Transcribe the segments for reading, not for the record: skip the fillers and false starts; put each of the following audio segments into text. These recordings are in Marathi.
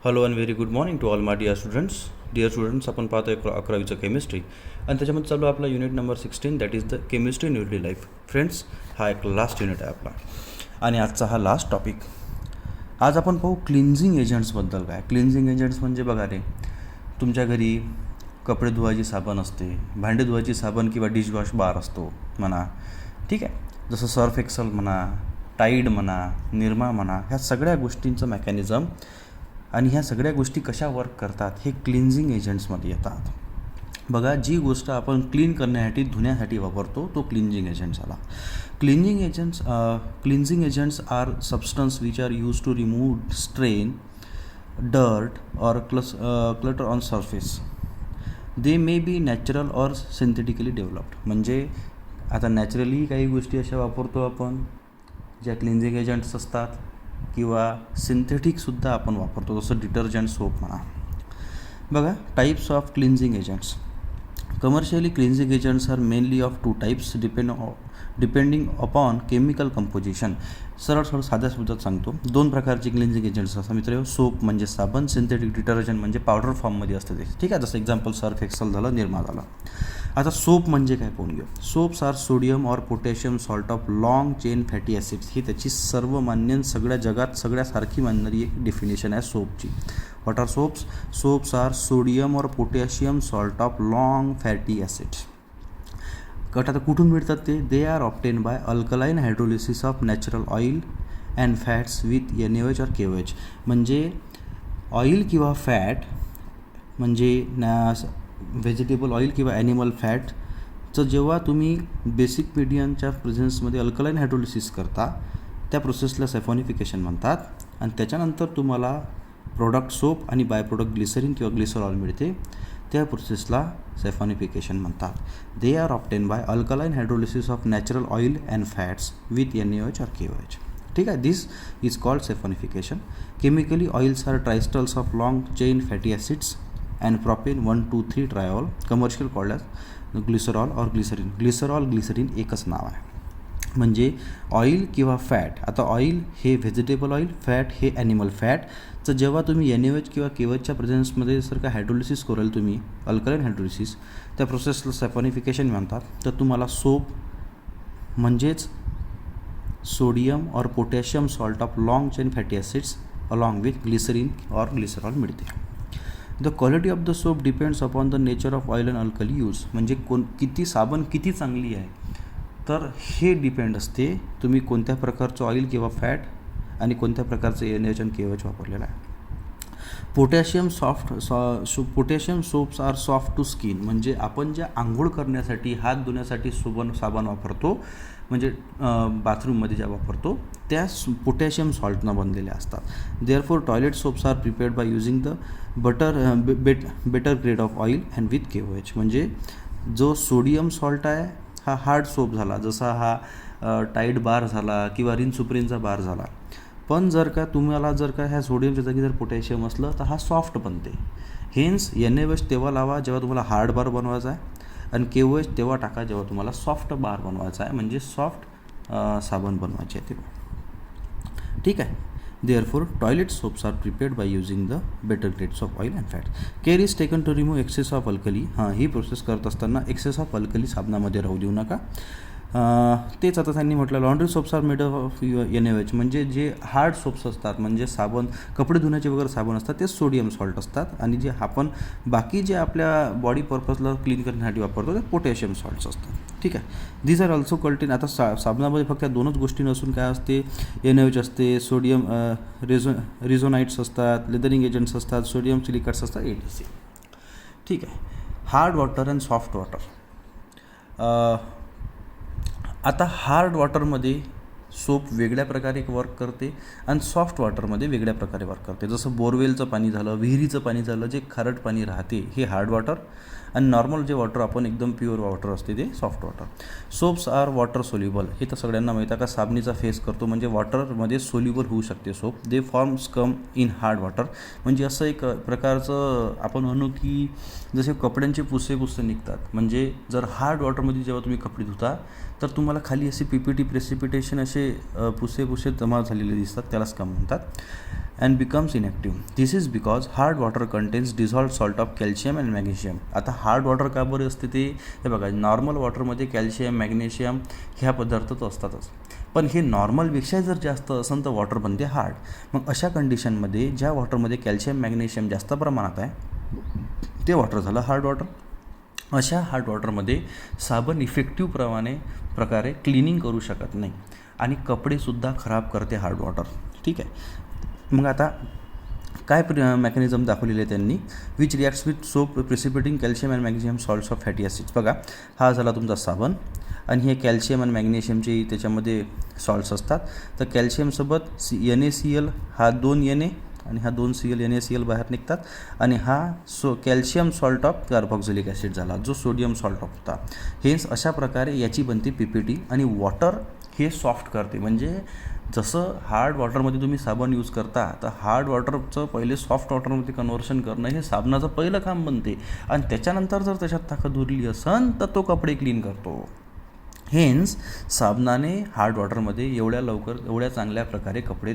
Hello and very good morning to all my dear students. Dear students, आपण पाहतो 11वीचं केमिस्ट्री आणि त्याच्यामध्ये चालू आपला unit number 16, that is the chemistry in yearly life. Friends, हा एक लास्ट युनिट आहे आपला आणि आजचा हा लास्ट टॉपिक. आज आपण पाहू क्लिन्झिंग एजंट्सबद्दल. काय क्लिन्झिंग एजंट्स म्हणजे बघा रे, तुमच्या घरी कपडे धुवायची साबण असते, भांडे धुवायची साबण किंवा डिशवॉश बार असतो म्हणा, ठीक आहे. जसं सर्फ एक्सल म्हणा, टाईड म्हणा, निरमा म्हणा, ह्या सगळ्या गोष्टींचं मेकॅनिझम आणि ह्या सगळ्या गोष्टी कशा वर्क करतात हे क्लिन्झिंग एजंट्समध्ये येतात. बघा, जी गोष्ट आपण क्लीन करण्यासाठी धुण्यासाठी वापरतो तो क्लिन्झिंग एजंट्स आला. Cleansing agents are substances which are use to remove strain, dirt और clutter on surface. They may be natural और सिंथेटिकली डेव्हलप्ड. म्हणजे आता नॅचरली काही गोष्टी अशा वापरतो आपण ज्या क्लिन्झिंग एजंट्स असतात, किंवा सिंथेटिकसुद्धा आपण वापरतो, जसं डिटर्जंट, सोप म्हणा. बघा, types of cleansing agents. Commercially cleansing agents are mainly of two types depending upon chemical composition. सरळ साध्या शब्दात सांगतो, दोन प्रकारचे क्लिन्झिंग एजंट्स असतात मित्र. सोप म्हणजे साबण, सिंथेटिक डिटर्जंट म्हणजे पावडर फॉर्ममध्ये असते ते, ठीक आहे. जसं एक्झाम्पल सर्फ एक्सल झालं, निरमा झालं. आता सोप म्हणजे काय पाहून घेऊ. सोप्स आर सोडियम और potassium salt of long chain fatty acids. ही त्याची सर्वमान्य, सगळ्या जगात सगळ्यासारखी मानणारी एक डेफिनेशन आहे सोपची. What are soaps? Soaps are sodium और potassium salt of long fatty acids. आता कुठून मिळतात ते? They are obtained by alkaline hydrolysis of natural oil and fats with NaOH और KOH. म्हणजे ऑइल किंवा फॅट म्हणजे व्हेजिटेबल ऑइल किंवा ॲनिमल फॅटचं जेव्हा तुम्ही बेसिक मीडियमच्या प्रेझेन्समध्ये अल्कलाईन हायड्रोलिसिस करता, त्या प्रोसेसला सॅफॉनिफिकेशन म्हणतात. आणि त्याच्यानंतर तुम्हाला प्रोडक्ट सोप आणि बाय प्रोडक्ट ग्लिसरीन किंवा ग्लिसरॉल मिळते, त्या प्रोसेसला सॅफॉनिफिकेशन म्हणतात. They are obtained by alkaline hydrolysis of natural oil and fats with NaOH और KOH. ठीक आहे. This is called saponification. Chemically oils are triesters of long chain fatty acids and propane 1,2,3 triol, commercial called as glycerol और ग्लिसरीन. ग्लिसरीन एकच नाव आहे. म्हणजे ऑइल किंवा फॅट. आता ऑइल हे व्हेजिटेबल ऑइल, फॅट हे ॲनिमल फॅट. तर जेव्हा तुम्ही NaOH किंवा KOHच्या प्रेझेन्समध्ये जर का हायड्रोलिसिस कराल तुम्ही, अल्कलाईन हायड्रोलिसिस, त्या प्रोसेसला सॅफॉनिफिकेशन म्हणतात. तर तुम्हाला सोप म्हणजेच सोडियम और potassium salt of long chain fatty acids along with glycerine और ग्लिसरॉल मिळते. The quality of the soap depends upon the nature of oil and alkali use. म्हणजे किती साबण किती चांगली आहे, तर हे डिपेंड असते तुम्ही कोणत्या प्रकारचं ऑइल किंवा फॅट आणि कोणत्या प्रकारचं NaOH आणि KOH वापरलेलं आहे. Potassium soaps are soft to skin. म्हणजे आपण ज्या आंघोळ करण्यासाठी, हात धुण्यासाठी साबण वापरतो, म्हणजे बाथरूममध्ये ज्या वापरतो, त्या पोटॅशियम सॉल्टनं बनलेल्या असतात. Therefore toilet soaps are prepared by using the better grade of oil and with KOH. म्हणजे जो सोडियम सॉल्ट आहे हा हार्ड सोप झाला, जसा हा टाईड बार झाला किंवा रिन सुप्रीमचा बार झाला. पण जर का ह्या सोडियमच्या जागी जर पोटॅशियम असलं तर हा सॉफ्ट बनते. हेन्स NaOH तेव्हा लावा जेव्हा तुम्हाला हार्ड बार बनवायचा आहे, आणि KOH तेव्हा टाका जेव्हा तुम्हाला सॉफ्ट बार बनवायचा आहे, म्हणजे सॉफ्ट साबण बनवायचे आहे तेव्हा. ठीक आहे. Therefore toilet soaps are prepared by using the better grades of oil and fat. Care is taken to remove excess of alkali. ही प्रोसेस करत असताना एक्सेस ऑफ अल्कली साबणामध्ये राहू देऊ नका. तेच आता त्यांनी म्हटलं laundry soaps are made of NaOH. म्हणजे जे हार्ड सोप्स असतात, म्हणजे साबण, कपडे धुण्याचे वगैरे साबण असतात, ते सोडियम सॉल्ट असतात. आणि जे आपण बाकी जे आपल्या बॉडी पर्पजला क्लीन करण्यासाठी वापरतो ते पोटॅशियम सॉल्ट्स असतात. ठीक आहे. दीज आर ऑल्सो कल्टेन. आता साबणामध्ये फक्त दोनच गोष्टी नसून काय असते, NaOH असते, सोडियम रिझोनाइट्स असतात, लेदरिंग एजंट्स असतात, सोडियम सिलिकेट्स असतात, etc. ठीक आहे. Hard water and soft water. आता हार्ड वॉटरमध्ये सोप वेगळ्या प्रकारे वर्क करते आणि सॉफ्ट वॉटरमध्ये वेगळ्या प्रकारे वर्क करते. जसं बोरवेलचं पाणी झालं, विहिरीचं पाणी झालं, जे खारट पाणी राहते हे हार्ड वॉटर, आणि नॉर्मल जे वॉटर आपण एकदम प्युअर वॉटर असते ते soft water. Soaps are water soluble. हे तर सगळ्यांना माहीत आहे का, साबणीचा फेस करतो म्हणजे वॉटरमध्ये सोल्युबल होऊ शकते soap. They forms come in hard water. म्हणजे असं एक प्रकारचं आपण म्हणू की जसे कपड्यांचे पुसे निघतात, म्हणजे जर हार्ड वॉटरमध्ये जेव्हा तुम्ही कपडे धुता तर तुम्हाला खाली असे PPT प्रेसिपिटेशन असे पुसे जमा झालेले दिसतात, त्याला स्कम म्हणतात. and becomes inactive. This is because hard water contains dissolved salt of calcium and magnesium. आता हार्ड वॉटर का बरं असते ते, हे बघा, नॉर्मल वॉटरमध्ये कॅल्शियम मॅग्नेशियम ह्या पदार्थ तर असतातच, पण हे नॉर्मलपेक्षा जर जास्त असेल तर वॉटर बनते हार्ड. मग अशा कंडिशनमध्ये ज्या वॉटरमध्ये कॅल्शियम मॅग्नेशियम जास्त प्रमाणात आहे ते वॉटर झालं हार्ड वॉटर. अशा हार्ड वॉटरमध्ये साबण इफेक्टिव्ह प्रकारे क्लिनिंग करू शकत नाही आणि कपडेसुद्धा खराब करते हार्ड वॉटर. ठीक आहे. मग आता काय मेकॅनिझम दाखवलेले आहे त्यांनी, which reacts with soap precipitating calcium and magnesium salts of fatty acids. बघा, हा झाला तुमचा साबण आणि हे कॅल्शियम आणि मॅग्नेशियमचे त्याच्यामध्ये सॉल्ट्स असतात. तर कॅल्शियमसोबत NaCl, हा 2 Na आणि हा 2 Cl NaCl बाहेर निघतात आणि हा calcium salt of carboxylic acid झाला जो सोडियम सॉल्ट ऑफ होता. हेच अशा प्रकारे याची बनते PPT आणि वॉटर हे सॉफ्ट करते. म्हणजे जसं हार्ड वॉटरमध्ये तुम्ही साबण यूज करता तर हार्ड वॉटरचं पहिले सॉफ्ट वॉटरमध्ये कन्व्हर्शन करणं हे साबणाचं पहिलं काम बनते आणि त्याच्यानंतर जर त्याच्यात ताकद उरली असेल तर तो कपडे क्लीन करतो. हेन्स साबणाने हार्ड वॉटरमध्ये एवढ्या चांगल्या प्रकारे कपडे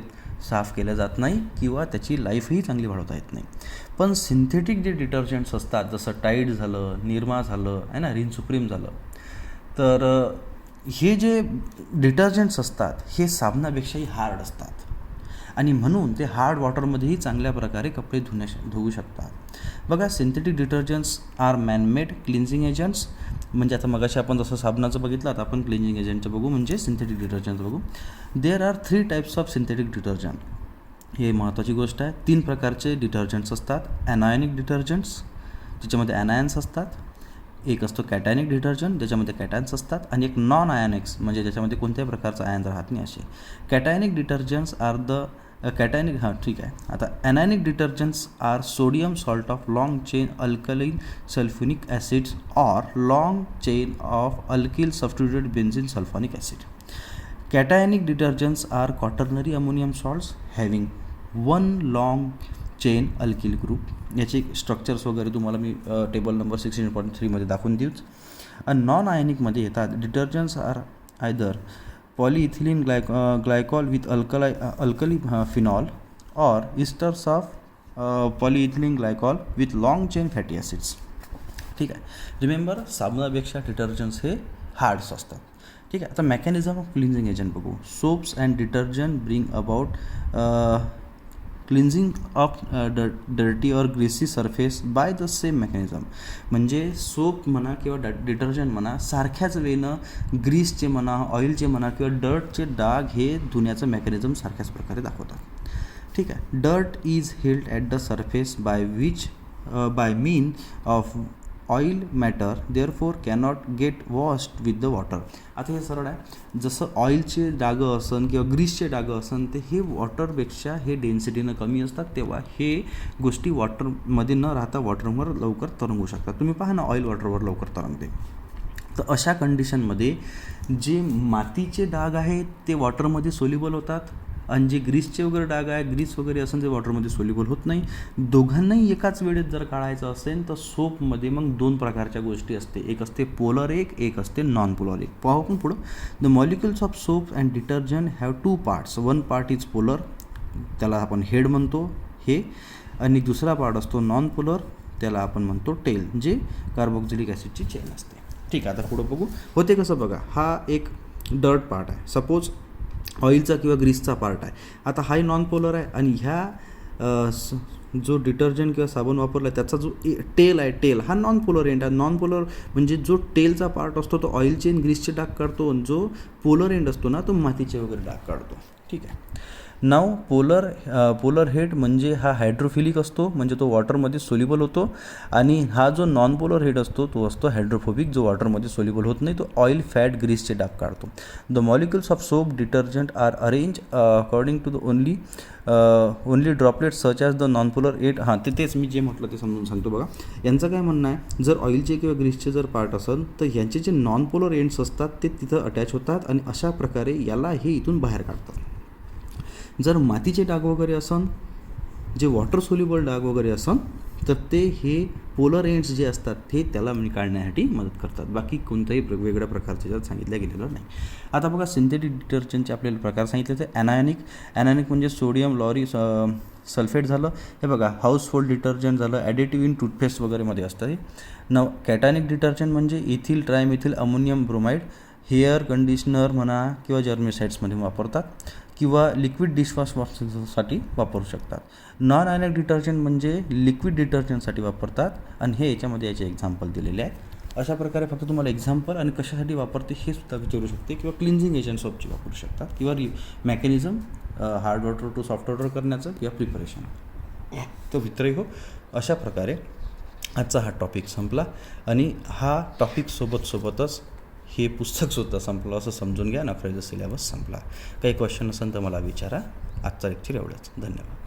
साफ केले जात नाही किंवा त्याची लाईफही चांगली वाढवता येत नाही. पण सिंथेटिक जे डिटर्जंट्स असतात जसं टाईड झालं, निरमा झालं आहे ना, रिन सुप्रीम झालं, तर हे जे डिटर्जंट्स असतात हे साबणापेक्षाही हार्ड असतात आणि म्हणून ते हार्ड वॉटरमध्येही चांगल्या प्रकारे कपडे धुवू शकतात. बघा, synthetic detergents are manmade cleansing agents. म्हणजे आता मगाशी आपण जसं साबणाचं बघितलं, आता आपण क्लिन्झिंग एजंटचं बघू, म्हणजे सिंथेटिक डिटर्जंट्स बघू. There are 3 types of synthetic detergent. हे महत्त्वाची गोष्ट आहे. 3 प्रकारचे डिटर्जंट्स असतात. ॲनायनिक डिटर्जंट्स ज्याच्यामध्ये ॲनायन्स असतात, एक असतो कॅटायनिक डिटर्जंट ज्याच्यामध्ये कॅटायन्स असतात, आणि एक नॉन आयनिक्स म्हणजे ज्याच्यामध्ये कोणत्याही प्रकारचं आयन राहत नाही असे. कॅटायनिक डिटर्जंट्स आर द ठीक आहे. आता anionic detergents are sodium salt of long chain alkaline sulphonic acids or long chain of alkyl substituted benzene sulphonic acid. Cationic detergents are quaternary ammonium salts having 1 long chain alkyl group. याचे स्ट्रक्चर्स वगैरे तुम्हाला मी टेबल नंबर 16.3 मध्ये दाखवून देऊच. आणि नॉन आयनिकमध्ये येतात detergents are either polyethylene glycol with alkali phenol or esters of polyethylene glycol with long chain fatty acids. ठीक आहे. रिमेंबर, साबणापेक्षा डिटर्जंट्स हे हार्ड्स असतात. ठीक आहे. आता मेकॅनिझम ऑफ क्लिन्झिंग एजंट बघू. Soaps and detergent bring about cleansing of dirty और greasy surface by the same mechanism. म्हणजे सोप म्हणा किंवा डिटर्जंट म्हणा सारख्याच वेळेनं ग्रीसचे म्हणा, ऑइलचे म्हणा किंवा डर्टचे डाग हे धुण्याचं मेकॅनिझम सारख्याच प्रकारे दाखवतात. ठीक आहे. Dirt is held at the surface by mean of oil matter therefore cannot gate washed with the water. आता हे सरळ आहे. जसं ऑइलचे डागं असन किंवा ग्रीसचे डागं असन ते हे वॉटरपेक्षा हे डेन्सिटीनं कमी असतात, तेव्हा हे गोष्टी वॉटरमध्ये न राहता वॉटरवर लवकर तरंगू शकतात. तुम्ही पहा ना, ऑइल वॉटरवर लवकर तरंगते. तर अशा कंडिशनमध्ये जे मातीचे डाग आहेत ते वॉटरमध्ये सोल्युबल होतात आणि जे ग्रीसचे वगैरे डाग आहे, ग्रीस वगैरे असेल ते वॉटरमध्ये सोल्युबल होत नाही. दोघांनाही एकाच वेळेत जर काढायचं असेल तर सोपमध्ये मग 2 प्रकारच्या गोष्टी असते. एक असते पोलर एक असते नॉन पोलर एक. पाहू आपण पुढं. The molecules of soap and detergent have 2 parts. 1 part is polar, त्याला आपण हेड म्हणतो हे, आणि दुसरा पार्ट असतो नॉन पोलर, त्याला आपण म्हणतो टेल, जे कार्बोक्झिलिक ॲसिडची चेन असते. ठीक आहे. आता पुढं बघू होते कसं. बघा, हा एक डर्ट पार्ट आहे, सपोज ऑइलचा किंवा ग्रीसचा पार्ट आहे. आता हाही नॉन पोलर आहे आणि ह्या जो डिटर्जंट किंवा साबण वापरला त्याचा जो टेल आहे, टेल हा नॉन पोलर एंड आहे. नॉन पोलर म्हणजे जो टेलचा पार्ट असतो तो ऑइलचे आणि ग्रीसचे डाग काढतो आणि जो पोलर एंड असतो ना तो मातीचे वगैरे डाग काढतो. ठीक आहे. नाव पोलर हेड म्हणजे हा हायड्रोफिलिक असतो, म्हणजे तो वॉटरमध्ये सोल्युबल होतो, आणि हा जो नॉन पोलर हेड असतो तो असतो हायड्रोफोबिक, जो वॉटरमध्ये सोल्युबल होत नाही, तो ऑइल फॅट ग्रीसचे डाग काढतो. The molecules of soap detergent are arrange according to the only droplets such as the non polar head. तेच मी जे म्हटलं ते समजून सांगतो. बघा, यांचं काय म्हणणं आहे, जर ऑइलचे किंवा ग्रीसचे जर पार्ट असेल तर यांचे जे नॉन पोलर एंड्स असतात ते तिथं अटॅच होतात आणि अशा प्रकारे याला हे इथून बाहेर काढतात. जर मातीचे डाग वगैरे असन, जे वॉटर सोल्युबल डाग वगैरे असन, तर ते हे पोलर एंड्स जे असतात ते त्याला काढण्यासाठी मदत करतात. बाकी कोणत्याही वेगवेगळ्या प्रकारचे त्याच्यात सांगितलं गेलेलं नाही. आता बघा सिंथेटिक डिटर्जंटचे आपल्याला प्रकार सांगितले तर ॲनायनिक म्हणजे सोडियम लॉरी सल्फेट झालं. हे बघा हाऊसहोल्ड डिटर्जंट झालं, ॲडिटिव्ह इन टूथपेस्ट वगैरेमध्ये असतं हे. कॅटॅनिक डिटर्जंट म्हणजे ethyl trimethyl ammonium bromide hair conditioner म्हणा किंवा जर्मिसाइड्समध्ये वापरतात किंवा लिक्विड डिशवॉशसाठी वापरू शकतात. नॉन आयनिक डिटर्जंट म्हणजे लिक्विड डिटर्जंटसाठी वापरतात आणि हे याच्यामध्ये याचे एक्झाम्पल दिलेले आहेत. अशा प्रकारे फक्त तुम्हाला एक्झाम्पल आणि कशासाठी वापरते हे सुद्धा विचारू शकते किंवा क्लिन्झिंग एजंट सोपची वापरू शकतात किंवा mechanism hard water to soft water करण्याचं किंवा प्रिपरेशन. तो मित्र हो, अशा प्रकारे आजचा हा टॉपिक संपला आणि हा टॉपिक सोबतच हे पुस्तकसुद्धा संपलं असं समजून घ्या. नखरेचा सिलेबस संपला. काही क्वेश्चन असेल तर मला विचारा. आजचा लेक्चर एवढंच. धन्यवाद.